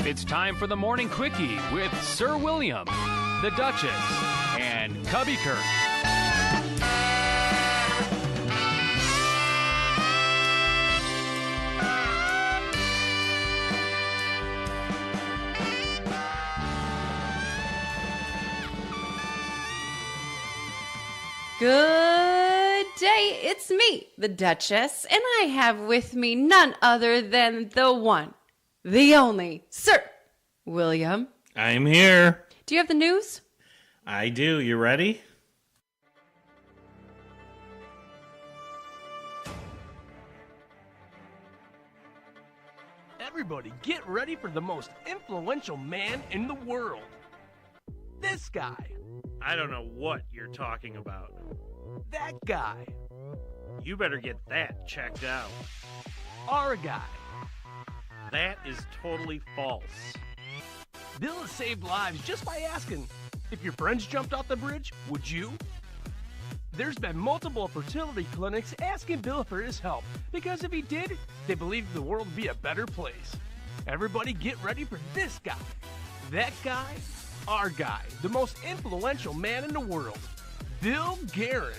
It's time for the Morning Quickie with Sir William, the Duchess, and Cubby Kirk. Good day, it's me, the Duchess, and I have with me none other than the one, the only, Sir William. I'm here. Do you have the news? I do. You ready? Everybody get ready for the most influential man in the world. This guy. I don't know what you're talking about. That guy. You better get that checked out. Our guy. That is totally false. Bill has saved lives just by asking, if your friends jumped off the bridge, would you? There's been multiple fertility clinics asking Bill for his help, because if he did, they believe the world would be a better place. Everybody get ready for this guy. That guy, our guy, the most influential man in the world, Bill Guerin.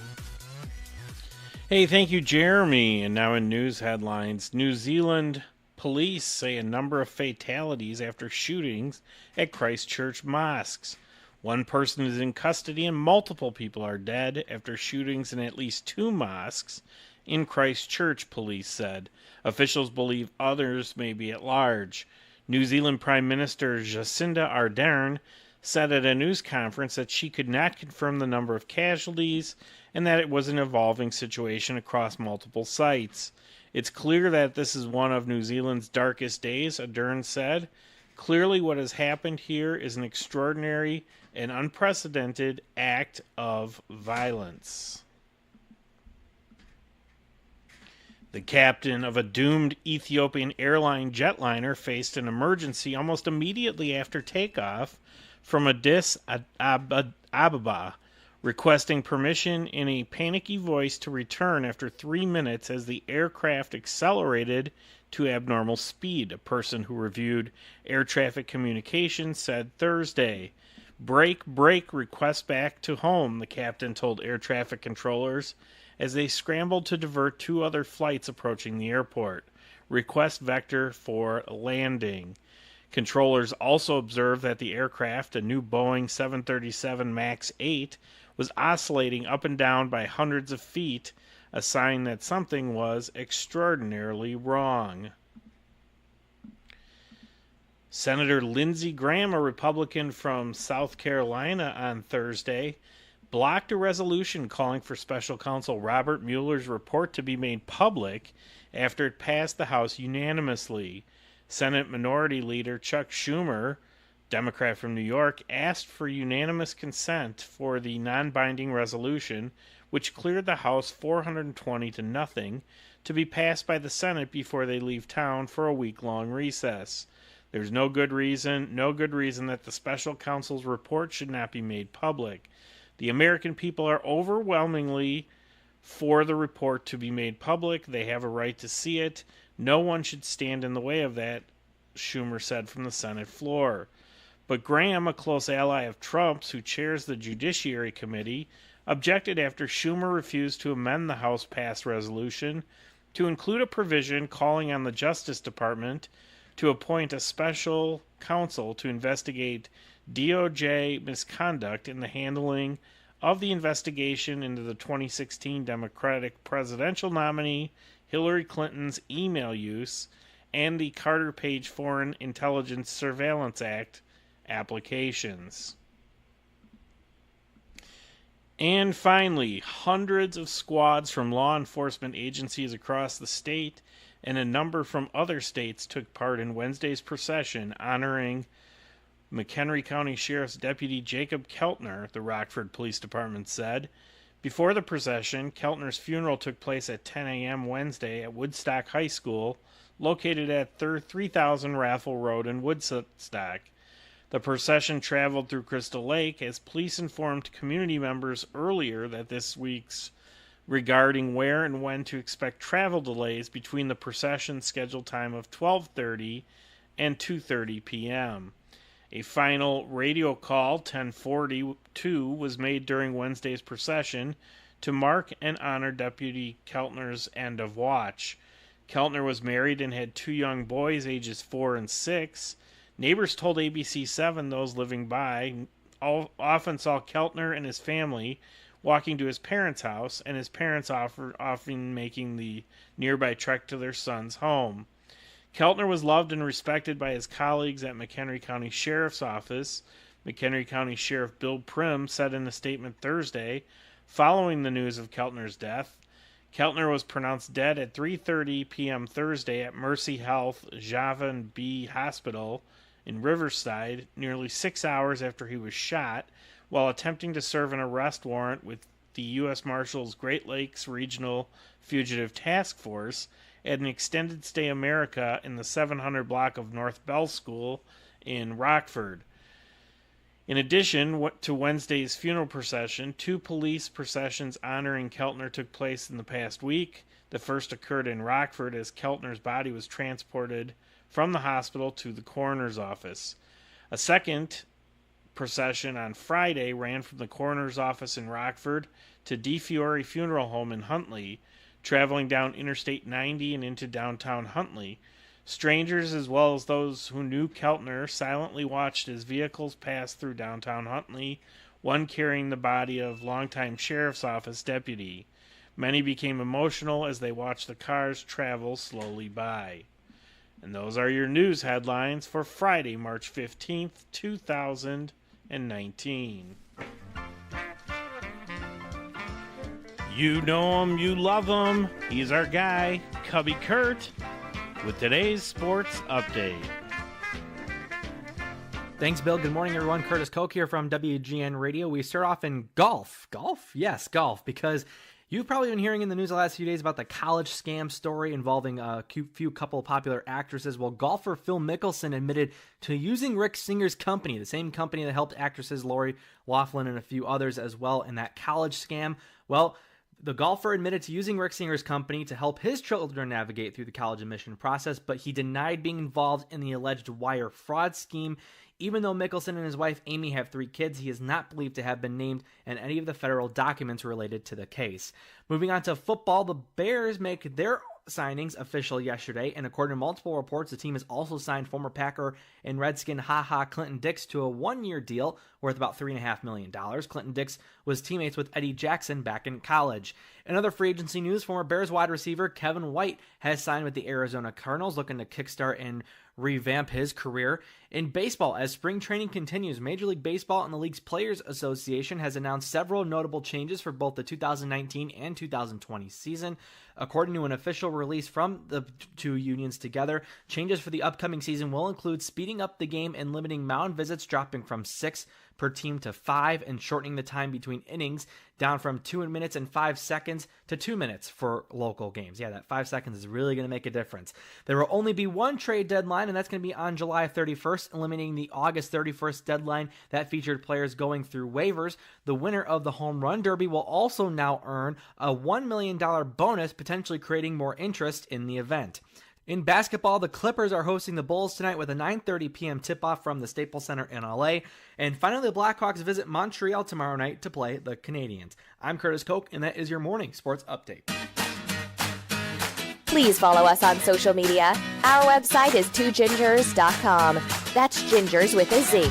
Hey, thank you, Jeremy. And now in news headlines, New Zealand police say a number of fatalities after shootings at Christchurch mosques. One person is in custody and multiple people are dead after shootings in at least 2 mosques in Christchurch, police said. Officials believe others may be at large. New Zealand Prime Minister Jacinda Ardern said at a news conference that she could not confirm the number of casualties and that it was an evolving situation across multiple sites. It's clear that this is one of New Zealand's darkest days, Ardern said. Clearly what has happened here is an extraordinary and unprecedented act of violence. The captain of a doomed Ethiopian airline jetliner faced an emergency almost immediately after takeoff from Addis Ababa, requesting permission in a panicky voice to return after 3 minutes as the aircraft accelerated to abnormal speed, a person who reviewed air traffic communications said Thursday. Break, request back to home, the captain told air traffic controllers as they scrambled to divert 2 other flights approaching the airport. Request vector for landing. Controllers also observed that the aircraft, a new Boeing 737 MAX 8, was oscillating up and down by hundreds of feet, a sign that something was extraordinarily wrong. Senator Lindsey Graham, a Republican from South Carolina, on Thursday, blocked a resolution calling for special counsel Robert Mueller's report to be made public after it passed the House unanimously. Senate Minority Leader Chuck Schumer, Democrat from New York, asked for unanimous consent for the non-binding resolution, which cleared the House 420 to nothing, to be passed by the Senate before they leave town for a week-long recess. There's no good reason that the special counsel's report should not be made public. The American people are overwhelmingly for the report to be made public. They have a right to see it. No one should stand in the way of that, Schumer said from the Senate floor. But Graham, a close ally of Trump's who chairs the Judiciary Committee, objected after Schumer refused to amend the House-passed resolution to include a provision calling on the Justice Department to appoint a special counsel to investigate DOJ misconduct in the handling of the investigation into the 2016 Democratic presidential nominee Hillary Clinton's email use and the Carter Page Foreign Intelligence Surveillance Act applications. And finally, hundreds of squads from law enforcement agencies across the state and a number from other states took part in Wednesday's procession honoring McHenry County Sheriff's Deputy Jacob Keltner, the Rockford Police Department said. Before the procession, Keltner's funeral took place at 10 a.m. Wednesday at Woodstock High School, located at 3000 Raffle Road in Woodstock. The procession traveled through Crystal Lake as police informed community members earlier that this week's regarding where and when to expect travel delays between the procession's scheduled time of 12:30 and 2:30 p.m. A final radio call, 1042, was made during Wednesday's procession to mark and honor Deputy Keltner's end of watch. Keltner was married and had 2 young boys, ages 4 and 6. Neighbors told ABC7 those living by often saw Keltner and his family walking to his parents' house, and his parents often making the nearby trek to their son's home. Keltner was loved and respected by his colleagues at McHenry County Sheriff's Office. McHenry County Sheriff Bill Prim said in a statement Thursday, following the news of Keltner's death, Keltner was pronounced dead at 3:30 p.m. Thursday at Mercy Health Javan B Hospital in Riverside, nearly 6 hours after he was shot, while attempting to serve an arrest warrant with the U.S. Marshals Great Lakes Regional Fugitive Task Force at an extended stay America in the 700 block of North Bell School in Rockford. In addition to Wednesday's funeral procession, 2 police processions honoring Keltner took place in the past week. The first occurred in Rockford as Keltner's body was transported from the hospital to the coroner's office. A second procession on Friday ran from the coroner's office in Rockford to DeFiore Funeral Home in Huntley, traveling down Interstate 90 and into downtown Huntley. Strangers, as well as those who knew Keltner, silently watched as vehicles passed through downtown Huntley, one carrying the body of longtime sheriff's office deputy. Many became emotional as they watched the cars travel slowly by. And those are your news headlines for Friday, March 15th, 2019. You know him, you love him. He's our guy, Cubby Kurt, with today's sports update. Thanks, Bill. Good morning, everyone. Curtis Koch here from WGN Radio. We start off in golf. Golf? Yes, golf, because you've probably been hearing in the news the last few days about the college scam story involving a few couple of popular actresses. Well, golfer Phil Mickelson admitted to using Rick Singer's company, the same company that helped actresses Lori Loughlin and a few others as well in that college scam. Well, the golfer admitted to using Rick Singer's company to help his children navigate through the college admission process, but he denied being involved in the alleged wire fraud scheme. Even though Mickelson and his wife Amy have 3 kids, he is not believed to have been named in any of the federal documents related to the case. Moving on to football, the Bears make their signings official yesterday, and according to multiple reports, the team has also signed former Packer and Redskin Clinton Dix to a 1-year deal worth about $3.5 million. Clinton Dix was teammates with Eddie Jackson back in college. In other free agency news, former Bears wide receiver Kevin White has signed with the Arizona Cardinals, looking to kickstart and revamp his career. In baseball, as spring training continues, Major League Baseball and the league's Players Association has announced several notable changes for both the 2019 and 2020 season. According to an official release from the 2 unions together, changes for the upcoming season will include speeding up the game and limiting mound visits, dropping from 6 per team to 5, and shortening the time between innings down from 2 minutes and 5 seconds to 2 minutes for local games. Yeah, that 5 seconds is really going to make a difference. There will only be one trade deadline, and that's going to be on July 31st, eliminating the August 31st deadline that featured players going through waivers. The winner of the Home Run Derby will also now earn a $1 million bonus, potentially creating more interest in the event. In basketball, the Clippers are hosting the Bulls tonight with a 9:30 p.m. tip-off from the Staples Center in LA. And finally, the Blackhawks visit Montreal tomorrow night to play the Canadiens. I'm Curtis Koch, and that is your morning sports update. Please follow us on social media. Our website is twogingers.com. That's gingers with a Z.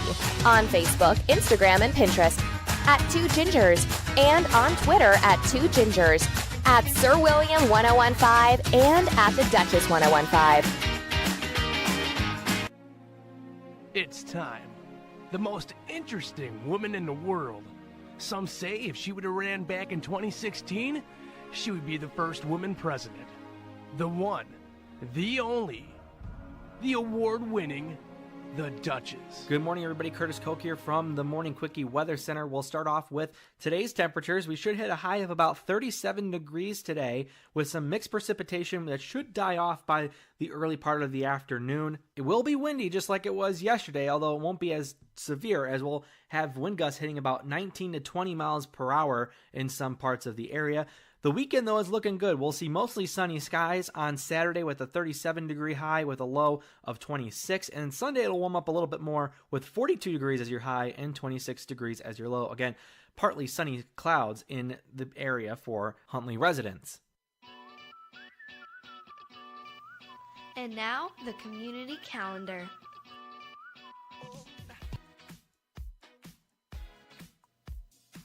On Facebook, Instagram, and Pinterest at 2gingers. And on Twitter at 2gingers. At Sir William 1015 and at the Duchess 1015. It's time. The most interesting woman in the world. Some say if she would have ran back in 2016, she would be the first woman president. The one, the only, the award-winning, the Duchess. Good morning, everybody. Curtis Koch here from the Morning Quickie Weather Center. We'll start off with today's temperatures. We should hit a high of about 37 degrees today with some mixed precipitation that should die off by the early part of the afternoon. It will be windy just like it was yesterday, although it won't be as severe, as we'll have wind gusts hitting about 19 to 20 miles per hour in some parts of the area. The weekend, though, is looking good. We'll see mostly sunny skies on Saturday with a 37-degree high with a low of 26. And Sunday, it'll warm up a little bit more with 42 degrees as your high and 26 degrees as your low. Again, partly sunny clouds in the area for Huntley residents. And now, the community calendar.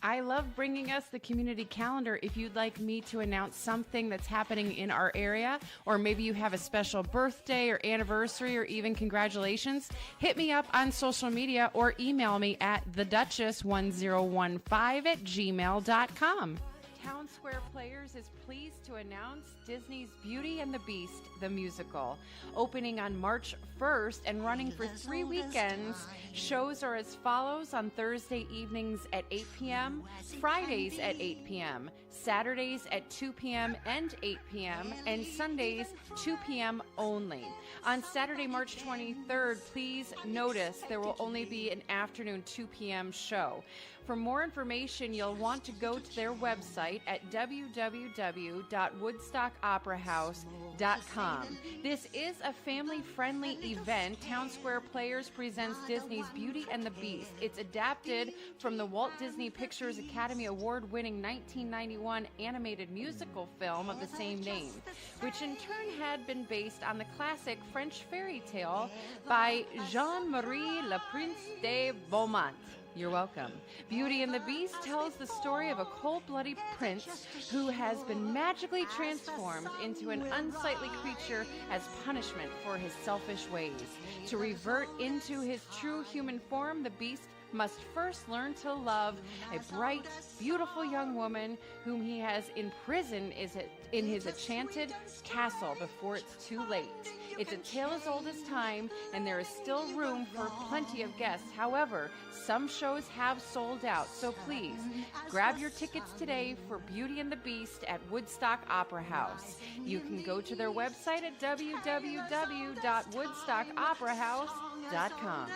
I love bringing us the community calendar. If you'd like me to announce something that's happening in our area, or maybe you have a special birthday or anniversary or even congratulations, hit me up on social media or email me at theduchess1015@gmail.com. Town Square Players is pleased to announce Disney's Beauty and the Beast, the musical. Opening on March 1st and running for 3 weekends, shows are as follows on Thursday evenings at 8 p.m., Fridays at 8 p.m., Saturdays at 2 p.m. and 8 p.m., and Sundays 2 p.m. only. On Saturday, March 23rd, please notice there will only be an afternoon 2 p.m. show. For more information, you'll want to go to their website at www.woodstockoperahouse.com. This is a family-friendly event. Town Square Players presents Disney's Beauty and the Beast. It's adapted from the Walt Disney Pictures Academy Award-winning 1991 animated musical film of the same name, which in turn had been based on the classic French fairy tale by Jean-Marie Le Prince de Beaumont. You're welcome. Beauty and the Beast tells the story of a cold-blooded prince who has been magically transformed into an unsightly creature as punishment for his selfish ways. To revert into his true human form, the Beast must first learn to love a bright, beautiful young woman whom he has imprisoned in his enchanted castle before it's too late. It's a tale as old as time, and there is still room for plenty of guests. However, some shows have sold out, so please grab your tickets today for Beauty and the Beast at Woodstock Opera House. You can go to their website at www.woodstockoperahouse.com.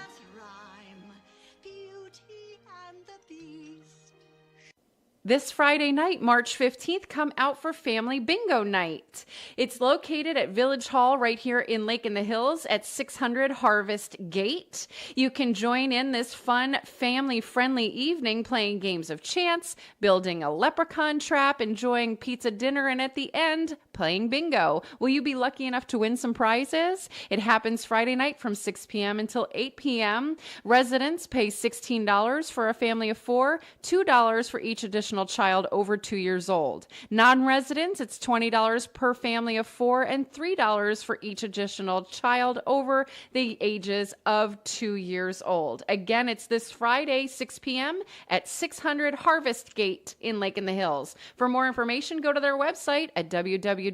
This Friday night, March 15th, come out for Family Bingo Night. It's located at Village Hall right here in Lake in the Hills at 600 Harvest Gate. You can join in this fun, family-friendly evening playing games of chance, building a leprechaun trap, enjoying pizza dinner, and at the end, playing bingo. Will you be lucky enough to win some prizes? It happens Friday night from 6 p.m. until 8 p.m. Residents pay $16 for a family of 4, $2 for each additional child over 2 years old. Non-residents, it's $20 per family of 4 and $3 for each additional child over the ages of 2 years old. Again, it's this Friday, 6 p.m. at 600 Harvest Gate in Lake in the Hills. For more information, go to their website at www.lith.org.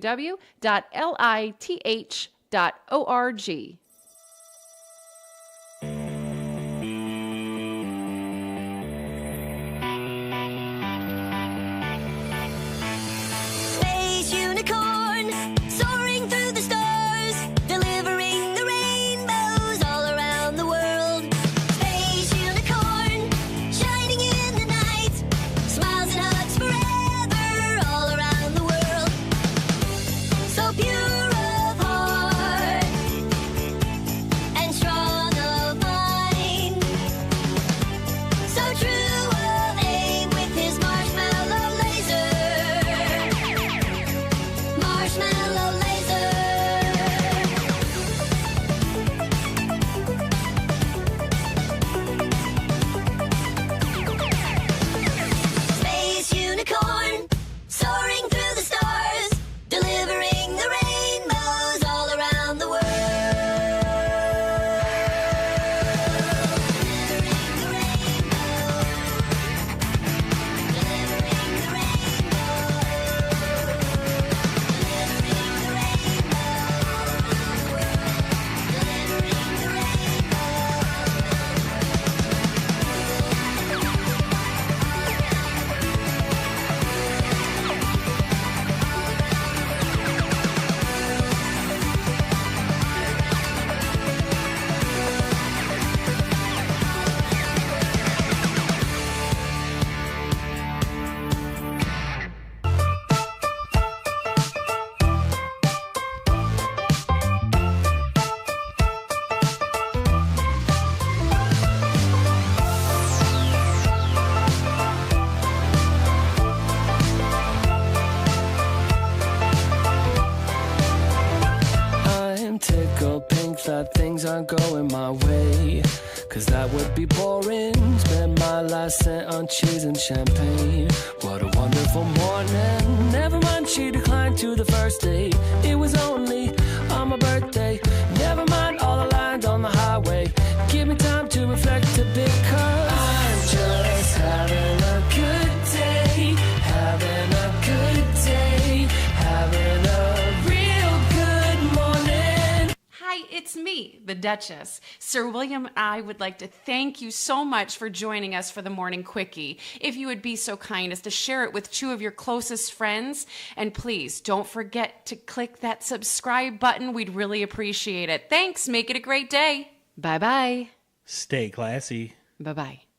that things aren't going my way, 'cause that would be boring. Spend my last cent on cheese and champagne. What a wonderful morning. Never mind, she declined to the first date. It was only on my birthday. Never mind all the lines on the highway. Give me time to reflect a bit, 'cause I'm just having a good day. Having a good day. Having a real good morning. Hi, it's me, the Duchess. Sir William and I would like to thank you so much for joining us for the Morning Quickie. If you would be so kind as to share it with 2 of your closest friends, and please don't forget to click that subscribe button. We'd really appreciate it. Thanks. Make it a great day. Bye-bye. Stay classy. Bye-bye.